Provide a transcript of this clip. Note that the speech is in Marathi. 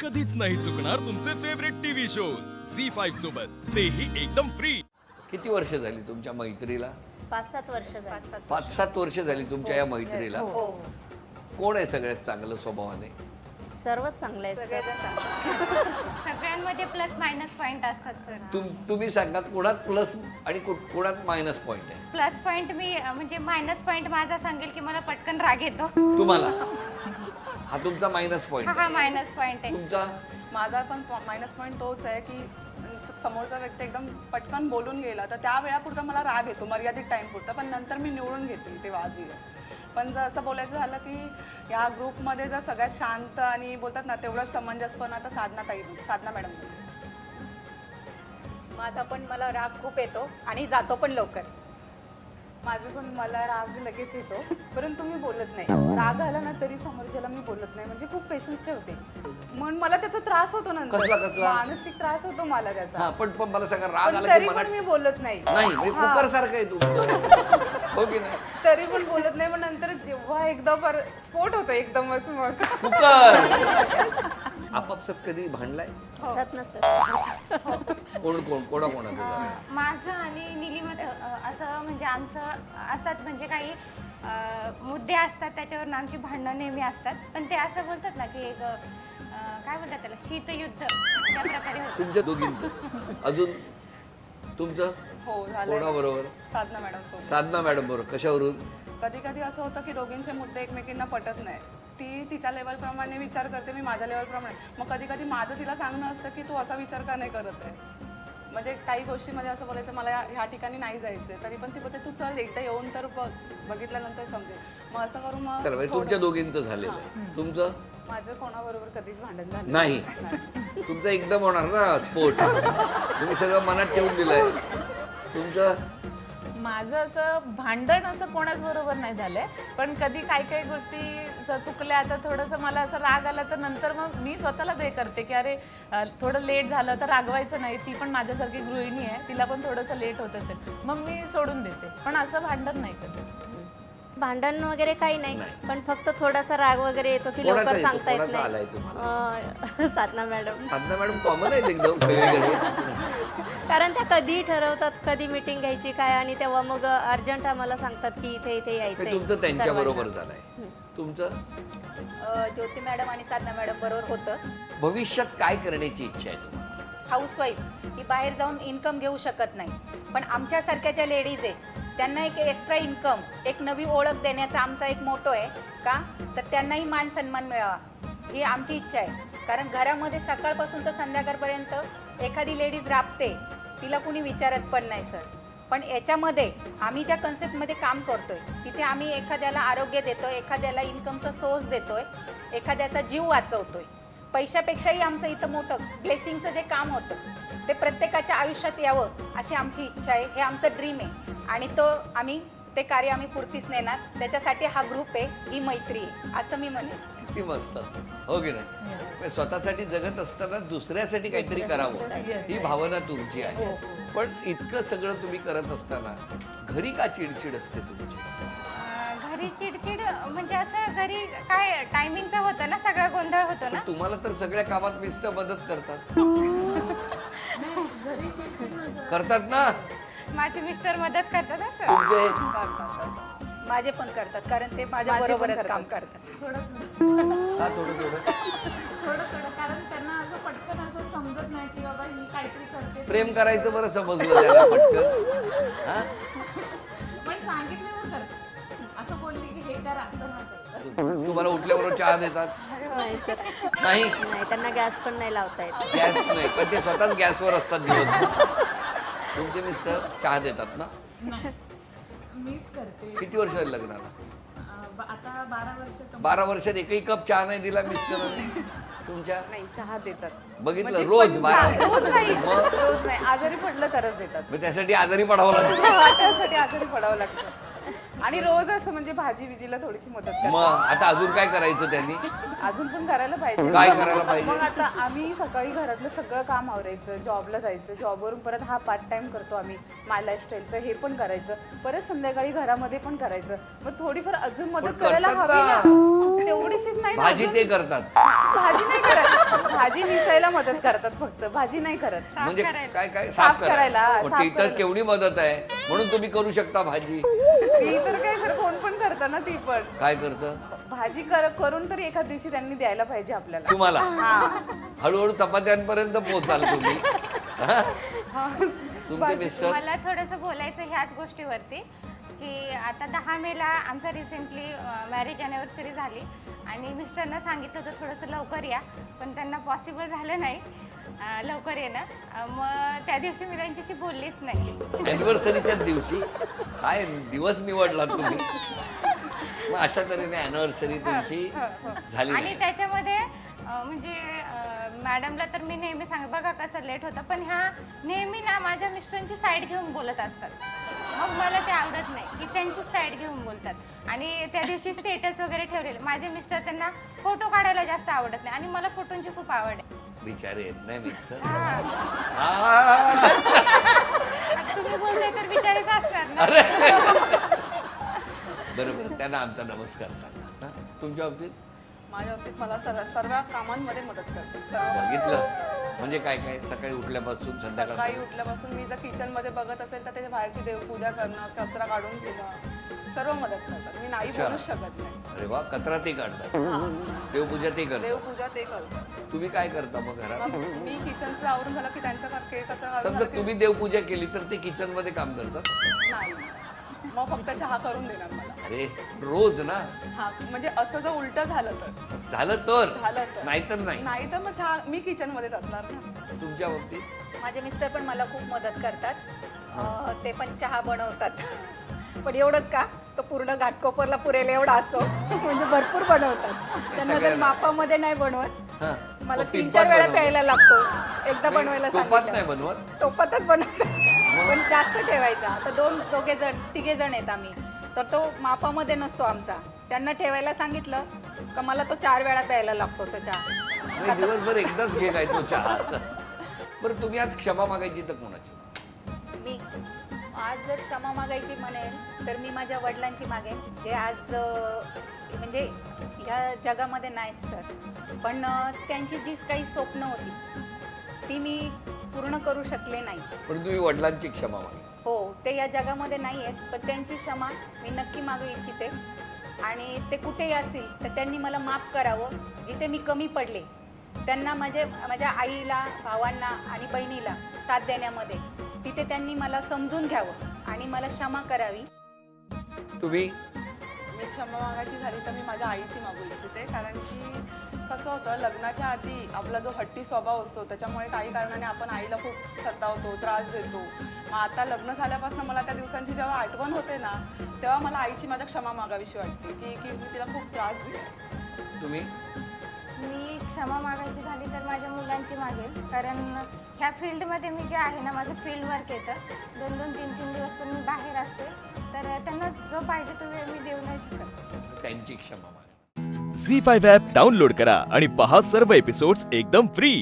कधीच नाही चुकणार तुमचे फेवरेट टीव्ही शोज झी5 सोबत, तेही एकदम फ्री. किती वर्ष झाली तुमच्या मैत्रीला? 5-7 वर्ष झाली. 5-7 वर्ष झाली तुमच्या या मैत्रीला. हो. कोण आहे सगळ्यात चांगलं स्वभावाने? सर्वच चांगलं आहे. सगळ्यांमध्ये प्लस मायनस पॉइंट असतात सर. तुम्ही सांगा कोणात प्लस आणि कोणात मायनस पॉइंट आहे? प्लस पॉइंट मी म्हणजे मायनस पॉइंट माझा सांगेल की मला पटकन राग येतो. तुम्हाला हा तुमचा मायनस पॉइंट हा मायनस पॉइंट आहे. तुमचा? माझा पण मायनस पॉईंट तोच आहे की समोरचा व्यक्ती एकदम पटकन बोलून गेला तर त्या वेळापुरता मला राग येतो, मर्यादित टाइम पुरता, पण नंतर मी निवडून घेते ते वाद. पण जर असं बोलायचं झालं की या ग्रुपमध्ये जर सगळ्यात शांत आणि बोलतात ना तेवढंच समंजसपण आता साधना मॅडम. माझा पण मला राग खूप येतो आणि जातो पण लवकर. माझं पण मला राग लगेच येतो, परंतु मी बोलत नाही. राग आला ना तरी समोरच्याला मी बोलत नाही, म्हणजे खूप पेशन्स ठेवते. म्हणून मला त्याचा त्रास होतो नंतर. कसला? मानसिक त्रास होतो मला त्याचा. हा पण मला सांगा राग पण आला तरी की पण मी बोलत नाही. नाही म्हणजे कुकर सारखं आहे तुमचं. हो की नाही? तरी पण बोलत नाही. पण नंतर जेव्हा एकदा स्फोट होतो एकदमच मग कुकर. आपापसात कधी भांडलाय? होतात ना सर. कोणाचं झालं? माझं आणि निलिमाचं असं म्हणजे आमचं असतात म्हणजे काही मुद्दे असतात त्याच्यावर आमची भांडणं नेहमी असतात. पण ते असं बोलतात ना की एक काय बोलतात त्याला, शीतयुद्ध त्या प्रकारे होतं. तुमच्या दोघींचं? अजून तुमचं? हो झालं. कोणाबरोबर? साधना मॅडम सोबत. साधना मॅडम बरोबर. कशावरून? कधी कधी असं होतं की दोघींचे मुद्दे एकमेकींना पटत नाही. ती तिच्या लेवलप्रमाणे विचार करते, मी माझ्या लेवलप्रमाणे. मग कधी कधी माझं तिला सांगणं असतं की तू असा विचार का नाही करत आहे. म्हणजे काही गोष्टीमध्ये असं बोलायचं मला ह्या ठिकाणी नाही जायचंय, तरी पण ती बोलते तू चल एकदा येऊन तर बघितल्यानंतर समजेल. मग असं करून मग चला म्हणजे तुमच्या दोघींचं झालेलं आहे. तुमचं? माझं कोणाबरोबर कधीच भांडण झालं नाही. तुमचं एकदम होणार ना स्फोट. तुम्ही सगळं मनात ठेवून दिलंय. तुमचं? माझं असं भांडण असं कोणाच बरोबर नाही झालंय, पण कधी काही काही गोष्टी चुकल्या तर थोडंसं मला असं राग आला तर नंतर मग मी स्वतःलाच हे करते की अरे थोडं लेट झालं तर रागवायचं नाही. ती पण माझ्यासारखी गृहिणी आहे, तिला पण थोडंसं लेट होत असेल मग मी सोडून देते. पण असं भांडण नाही कधी. भांडण वगैरे काही नाही, पण फक्त थोडासा राग वगैरे येतो की कोणाचा लवकर येतो? सांगता येत कोणाचा आलाय नाही. तुम्हाला? साधना मॅडम. साधना मॅडम कॉमन आहेत एकदम वेगवेगळे. कारण त्या कधीही ठरवतात कधी मीटिंग घ्यायची काय, आणि तेव्हा मग अर्जंट आम्हाला सांगतात की इथे इथे यायचंय. तुमचं त्यांच्या बरोबर सर्वांना. झालंय. तुमचं? ज्योती मॅडम आणि साधना मॅडम बरोबर होतं. भविष्यात काय करण्याची इच्छा आहे तुम्हाला? हाऊसवाईफ ही बाहेर जाऊन इन्कम घेऊ शकत नाही, पण आमच्यासारख्या ज्या लेडीज आहेत त्यांना एक एक्स्ट्रा इन्कम, एक नवी ओळख देण्याचा आमचा एक मोटो आहे. का तर त्यांनाही मान सन्मान मिळावा ही आमची इच्छा आहे. कारण घरामध्ये सकाळपासून तर संध्याकाळपर्यंत एखादी लेडीज राबते, तिला कुणी विचारत पण नाही सर. पण याच्यामध्ये आम्ही ज्या कन्सेप्टमध्ये काम करतोय तिथे आम्ही एखाद्याला आरोग्य देतोय, एखाद्याला इन्कमचा सोर्स देतोय, एखाद्याचा जीव वाचवतोय. पैशापेक्षाही आमचं इथं मोठं ब्लेसिंगचं जे काम होतं ते प्रत्येकाच्या आयुष्यात यावं अशी आमची इच्छा आहे. हे आमचं ड्रीम आहे आणि ते कार्य आम्ही पूर्तीच नेणार. त्याच्यासाठी हा ग्रुप आहे, ही मैत्री आहे असं मी म्हणेन. किती मस्त. हो की नाही? स्वतःसाठी जगत असताना दुसऱ्यासाठी काहीतरी करावं ही भावना तुमची आहे. पण इतकं सगळं तुम्ही करत असताना घरी का चिडचिड असते तुमची? घरी चिडचिड म्हणजे असं घरी काय टायमिंगचं होतं ना, सगळं गोंधळ होतो ना. तुम्हाला तर सगळ्या कामात मिस्टर मदत करतात. करतात ना? माझे मिस्टर मदत करतात ना सर. तुमचे? माझे पण करतात, कारण ते माझ्या बरोबरच काम करतात. हा थोडं थोडं कारण त्यांना असं पटकन असं समजत नाही की बाबा ही काहीतरी करते. प्रेम करायचं बरं समजलं त्याला पटकन. हा पण सांगितलं ना करतात, असं बोलली की हे करा असं नाही. तुम्हाला उठल्याबरोबर चहा देतात? नाही सर. नाही. नाही, त्यांना गॅस पण नाही लावता येत. गॅस नाही, पण ते स्वतःच गॅसवर असतात दिवस. तुमचे मिस्टर चहा देतात ना? मीच करते. किती वर्ष झाली लग्नाला? आता 12 वर्ष. 12 वर्षात एकही कप चहा नाही दिला मिस्टरांनी तुमच्या? नाही, चहा देतात. बघितलं म्हणजे रोज पण 12? रोज नाही, मग रोज नाही. आजारी पडलं तरच देतात. मग त्यासाठी आजारी पडावं लागतं. त्यासाठी आजारी पडावं लागतं. आणि रोज असं म्हणजे भाजी बिजीला थोडीशी मदत करतात. मग आता अजून काय करायचं त्यांनी? अजून पण करायला पाहिजे. काय करायला पाहिजे? मग आता आम्ही सकाळी घरातलं सगळं काम आवरायचं, जॉबला जायचं, जॉबवरून परत हा पार्ट टाइम करतो आम्ही माय लाईफस्टाईलचं, हे पण करायचं, परत संध्याकाळी घरामध्ये पण करायचं. मग थोडीफार अजून मदत करायला करतात हवी ना. ना. तेवढीशीच नाही ना, भाजी अजून- ते करतात. भाजी नाही करत, भाजी निसायला मदत करतात फक्त, भाजी नाही करत. म्हणजे करायला. काय काय साफ करायला, पण साफ ती तर करायला. केवढी मदत आहे, म्हणून तुम्ही करू शकता भाजी. ती तर काय सर कोण पण करतं ना, ती पण काय करतं भाजी करून तरी एखाद दिवशी त्यांनी द्यायला पाहिजे आपल्याला. तुम्हाला? हा. हळूहळू चपात्यांपर्यंत पोहोचाल तुम्ही. हा? तुमचे मिस्टर? मला थोडंसं बोलायचं ह्याच गोष्टीवरती की आता 10 मेला आमचा रिसेंटली मॅरेज अॅनिव्हर्सरी झाली आणि मिस्टरना सांगितलं होतं थोडंसं लवकर या, पण त्यांना पॉसिबल झालं नाही लवकर येणं. मग त्या दिवशी मी त्यांच्याशी बोललीच नाही. अॅनिव्हर्सरीच्या दिवशी काय दिवस निवडला तुम्ही? मग अशा तऱ्हेने अॅनिव्हर्सरी तुमची झाली आणि नाही. त्याच्यामध्ये म्हणजे मॅडमला तर मी नेहमी सांग बघा कसं लेट होतं, पण ह्या नेहमी ना माझ्या मिस्टरांची साईड घेऊन बोलत असतात. मग मला ते आवडत नाही की त्यांची साईड घेऊन बोलतात. आणि त्या दिवशी स्टेटस वगैरे ठेवलेले माझे मिस्टर, त्यांना फोटो काढायला जास्त आवडत नाही आणि मला फोटोंची खूप आवड आहे. बिचारे येत नाही मिस्टर. हा. आ! तुम्ही बोलताय तर विचारायचं असणार ना. बरोबर, त्यांना आमचा नमस्कार सांगा. हा? तुमच्या बाबतीत माझ्या बाबतीत मला सर्व कामांमध्ये मदत करते. सर्व बघितलं म्हणजे काय काय सकाळी उठल्यापासून संध्याकाळ सकाळी उठल्यापासून मी जर किचन मध्ये बघत असेल तर त्याच्या बाहेरची देवपूजा करणं, कचरा काढून घेणं, सर्व मदत करतात. मी नाही अच्छा. बोलूच शकत नाही. अरे वा, कचरा ते काढतात, देवपूजा ते करतात. देवपूजा ते करतात. तुम्ही काय करता मग घरात? मग मी किचनचं आवरून झालं की त्यांचा कचरा काढून समजा झाला की- तुम्ही देवपूजा केली तर ते किचन मध्ये काम करतात? नाही, मग फक्त चहा करून देणार मला. अरे रोज ना, हा, म्हणजे असं जर उलट झालं तर झालं तर, झालं तर. नाहीतर नाही. नाही तर मग चहा मी किचन मध्येच असणार ना. तुमच्या बाबतीत माझे मिस्टर पण मला खूप मदत करतात. ते पण चहा बनवतात. पण एवढंच का, तो पूर्ण घाटकोपरला पुरेल एवढा असतो. म्हणजे भरपूर बनवतात. त्यांना जर सगळ्यांना. मापामध्ये नाही बनवत, हा. मला मग 3-4 पिंपात वेळा बनवतात. प्यायला लागतो. एकदा नाही, बनवायला टोपात सांगितलं. नाही बनवत? टोपातच बनवतात. पण जास्त ठेवायचा. आता तिघे जण आहेत आम्ही, तर तो मापामध्ये नसतो आमचा. त्यांना ठेवायला सांगितलं का मला तो 4 वेळा प्यायला लागतो तो चहा. नाही, दिवसभर एकदाच घे काय तो चहा असं. बरं, तुम्ही आज क्षमा मागायची तर कोणाची? मी आज जर क्षमा मागायची म्हणेल तर मी माझ्या वडिलांची मागेन, जे आज म्हणजे ह्या जगामध्ये नाहीत सर. पण त्यांची जी काही स्वप्न होती ती मी पूर्ण करू शकले नाही. पण तुम्ही वडिलांची क्षमा मागा. हो, ते या जगामध्ये नाही आहेत, पण त्यांची क्षमा मी नक्की मागू इच्छिते. आणि ते कुठेही असतील तर त्यांनी मला माफ करावं. जिथे मी कमी पडले त्यांना माझ्या आईला, भावांना आणि बहिणीला साथ देण्यामध्ये तिथे त्यांनी मला समजून घ्यावं आणि मला क्षमा करावी. तुम्ही? मी क्षमा मागायची झाली तर मी माझ्या आईची मागू इच्छिते. कारण की कसं होतं, लग्नाच्या आधी आपला जो हट्टी स्वभाव असतो त्याच्यामुळे काही कारणाने आपण आईला खूप सतावतो, त्रास देतो. मग आता लग्न झाल्यापासून मला त्या दिवसांची जेव्हा आठवण होते ना, तेव्हा मला आईची माझ्या क्षमा मागावीशी वाटते की मी तिला खूप त्रास दिला. तुम्ही? मी क्षमा मागायची झाली तर माझ्या मुलांची मागेल. कारण ह्या फील्डमध्ये मी जे आहे ना, माझं फील्ड वर्क येतं. 2-2, 3-3 दिवस पण मी बाहेर असते, तर त्यांना जो पाहिजे तो वेळ मी देऊ नाही शकत. त्यांची क्षमा मागा. झी5 ॲप डाउनलोड करा आणि पहा सर्व एपिसोड्स एकदम फ्री.